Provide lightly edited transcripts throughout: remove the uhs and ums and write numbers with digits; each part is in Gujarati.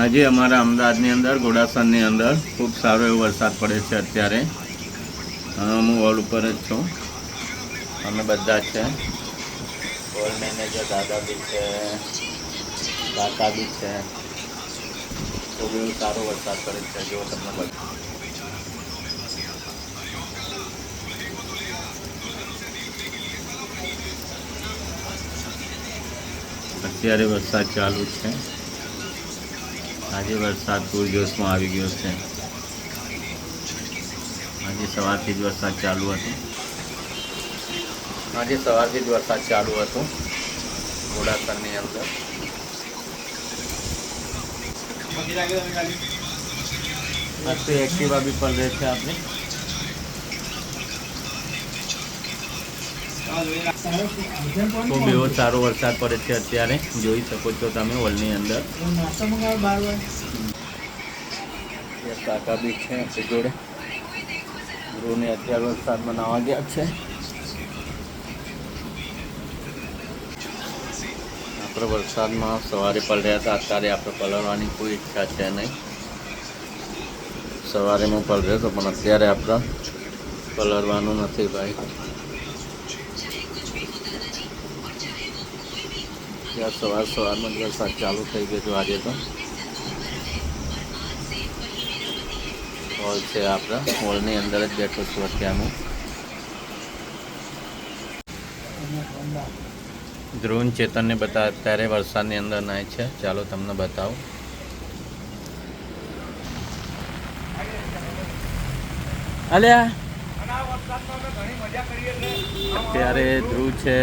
આજે અમારા અમદાવાદની અંદર ઘોડાસરની અંદર ખૂબ સારો એવો વરસાદ પડે છે અત્યારે. હું હોલ ઉપર જ છું. અમે બધા છે. હોલ મેનેજર દાદા બી છે, કાકા બી છે. ખૂબ એવો સારો વરસાદ પડે છે જો તમને બધા. અત્યારે વરસાદ ચાલુ છે. આજે વરસાદ પૂરજોશમાં આવી ગયો છે. આજે સવારથી જ વરસાદ ચાલુ હતો. ઘોડાસરની અંદર. એક્ટિવા બી પલળે છે આપણે. ખૂબ એવો સારો વરસાદ પડે છે અત્યારે. જોઈ શકો છો તમે હોલની અંદર. કાકા બી છે આપણી જોડે. ધ્રુવને અત્યારે વરસાદમાં નાવા ગયા છે. આપણે વરસાદમાં સવારે પલળ્યા હતા. અત્યારે આપણે પલળવાની કોઈ ઈચ્છા છે નહીં. સવારે હું પલળ્યો હતો પણ અત્યારે આપણે પલળવાનું નથી ભાઈ. ત્યાં સવારમાં જ વરસાદ ચાલુ થઈ ગયો હતો આજે તો. હોલ છે આપણા. હોલની અંદર જ બેઠો છું અત્યારે હું. ધ્રુવ ચેતનને બતા અત્યારે વરસાદની અંદર નાય છે. ચાલો તમને બતાવું. અલ્યા અત્યારે ધ્રુવ છે,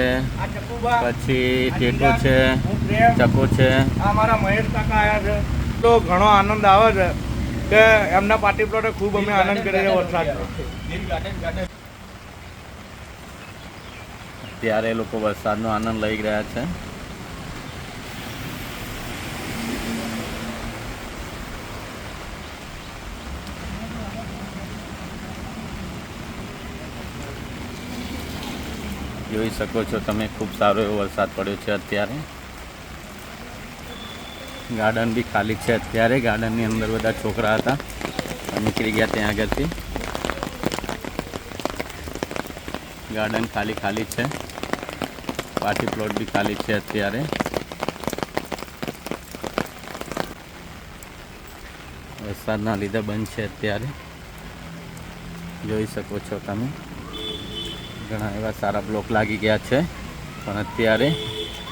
પછી ટેટો છે, ચકો છે. મારા મહેશ કાકા આવ્યા છે તો ઘણો આનંદ આવે છે કે એમના પાર્ટી પ્લોટે ખૂબ અમે આનંદ કરીએ વરસાદ. ત્યારે લોકો વરસાદનો આનંદ લઈ રહ્યા છે. જોઈ શકો છો તમે ખૂબ સારો એવો વરસાદ પડ્યો છે અત્યારે. ગાર્ડન બી ખાલી છે અત્યારે. ગાર્ડનની અંદર બધા છોકરા હતા નીકળી ગયા ત્યાં આગળથી. ગાર્ડન ખાલી છે. પાર્ટી પ્લોટ બી ખાલી છે અત્યારે. વરસાદના લીધે બંધ છે અત્યારે. જોઈ શકો છો તમે. ઘણા એવા સારા બ્લોક લાગી ગયા છે પણ અત્યારે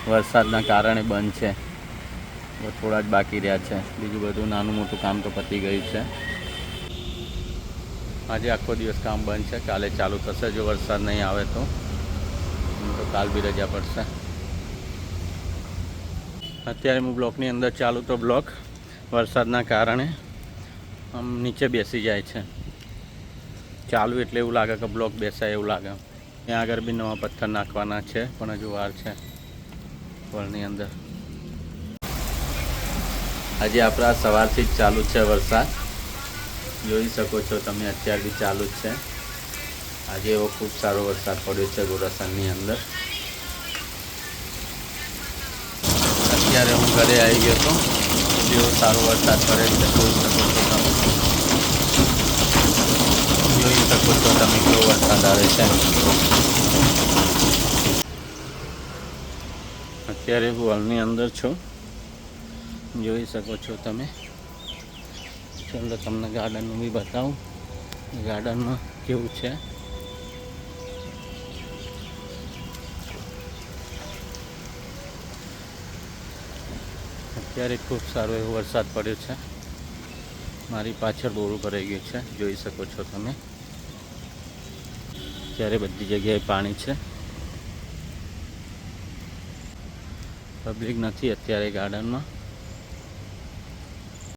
વરસાદના કારણે બંધ છે. થોડા જ બાકી રહ્યા છે. બીજું બધું નાનું મોટું કામ તો પતી ગયું છે. આજે આખો દિવસ કામ બંધ છે. કાલે ચાલુ થશે જો વરસાદ નહીં આવે તો કાલ બી રજા પડશે. અત્યારે હું બ્લોકની અંદર ચાલુ તો બ્લોક વરસાદના કારણે આમ નીચે બેસી જાય છે. ચાલુ એટલે એવું લાગે કે બ્લોક બેસાય એવું લાગે. ત્યાં આગળ બી નવા પથ્થર નાખવાના છે પણ હજુ વાર છે હોલની અંદર. આજે આપણા સવારથી જ ચાલુ છે વરસાદ. જોઈ શકો છો તમે અત્યારે બી ચાલુ જ છે. આજે એવો ખૂબ સારો વરસાદ પડ્યો છે ઘોડાસરની અંદર. અત્યારે હું ઘરે આવી ગયો હતો. એવો સારો વરસાદ પડે છે. જોઈ શકો છો તમે કેવો વરસાદ આવે છે. અત્યારે હું હોલની અંદર છું. જોઈ શકો છો તમે. ચાલો તમને ગાર્ડનનું બી બતાવું ગાર્ડનમાં કેવું છે. અત્યારે ખૂબ સારો એવો વરસાદ પડ્યો છે. મારી પાછળ બોરું ભરાઈ ગયું છે. જોઈ શકો છો તમે. ત્યારે બધી જગ્યાએ પાણી છે. પબ્લિક નથી અત્યારે ગાર્ડનમાં.